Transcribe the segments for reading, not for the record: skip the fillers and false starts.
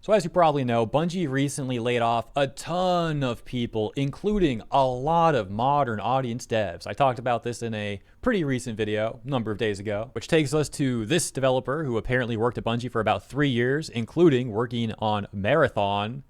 So as you probably know, Bungie recently laid off a ton of people, including a lot of modern audience devs. I talked about this in a pretty recent video a number of days ago, which takes us to this developer who apparently worked at Bungie for about 3 years, including working on Marathon,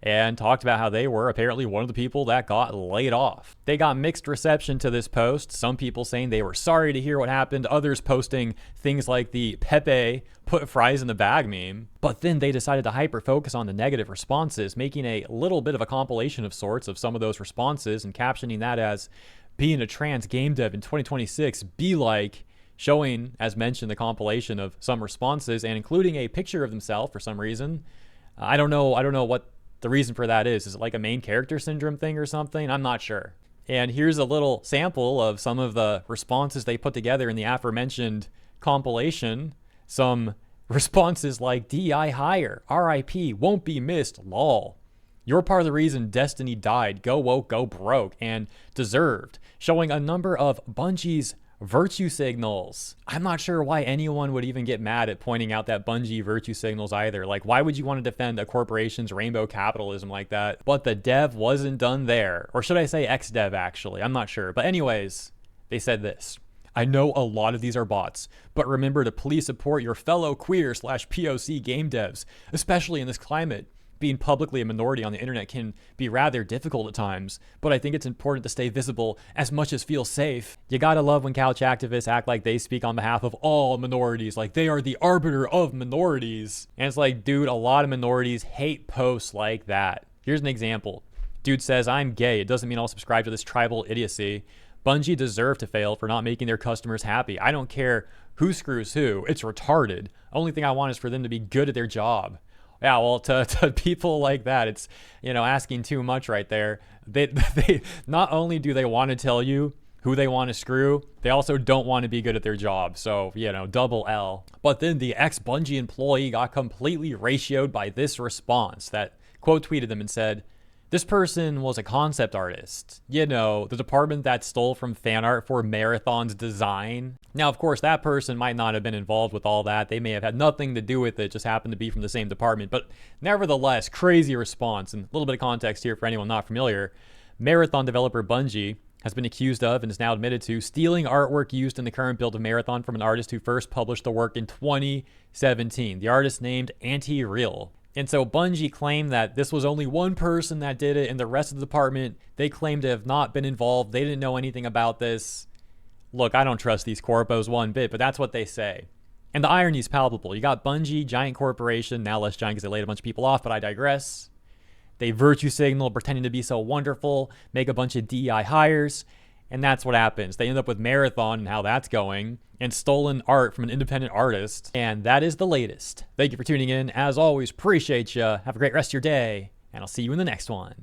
and talked about how they were apparently one of the people that got laid off. They got mixed reception to this post, some people saying they were sorry to hear what happened, others posting things like the Pepe put fries in the bag meme. But then they decided to hyper focus on the negative responses, making a little bit of a compilation of sorts of some of those responses and captioning that as being a trans game dev in 2026 be like, showing, as mentioned, the compilation of some responses and including a picture of themselves for some reason. I don't know what the reason for that is. Is it like a main character syndrome thing or something? I'm not sure. And here's a little sample of some of the responses they put together in the aforementioned compilation. Some responses like DI higher, RIP, won't be missed, lol. You're part of the reason Destiny died, go woke, go broke, and deserved. Showing a number of Bungie's virtue signals. I'm not sure why anyone would even get mad at pointing out that Bungie virtue signals either. Like, why would you want to defend a corporation's rainbow capitalism like that? But the dev wasn't done there. Or should I say ex-dev, actually? I'm not sure. But anyways, they said this. I know a lot of these are bots, but remember to please support your fellow queer/POC game devs, especially in this climate. Being publicly a minority on the internet can be rather difficult at times, but I think it's important to stay visible as much as feel safe. You gotta love when couch activists act like they speak on behalf of all minorities, like they are the arbiter of minorities. And it's like, dude, a lot of minorities hate posts like that. Here's an example. Dude says, I'm gay. It doesn't mean I'll subscribe to this tribal idiocy. Bungie deserved to fail for not making their customers happy. I don't care who screws who. It's retarded. Only thing I want is for them to be good at their job. Yeah, well, to people like that, it's, asking too much right there. They not only do they want to tell you who they want to screw, they also don't want to be good at their job. So, double L. But then the ex-Bungie employee got completely ratioed by this response that quote tweeted them and said, this person was a concept artist. The department that stole from fan art for Marathon's design. Now, of course, that person might not have been involved with all that. They may have had nothing to do with it, just happened to be from the same department. But nevertheless, crazy response. And a little bit of context here for anyone not familiar. Marathon developer Bungie has been accused of and is now admitted to stealing artwork used in the current build of Marathon from an artist who first published the work in 2017. The artist named Anti-Real. And so Bungie claimed that this was only one person that did it, and the rest of the department, they claimed to have not been involved. They didn't know anything about this. Look, I don't trust these corpos one bit, but that's what they say. And the irony is palpable. You got Bungie, giant corporation, now less giant because they laid a bunch of people off, but I digress. They virtue signal, pretending to be so wonderful, make a bunch of DEI hires, and that's what happens. They end up with Marathon and how that's going, and stolen art from an independent artist. And that is the latest. Thank you for tuning in. As always, appreciate you. Have a great rest of your day, and I'll see you in the next one.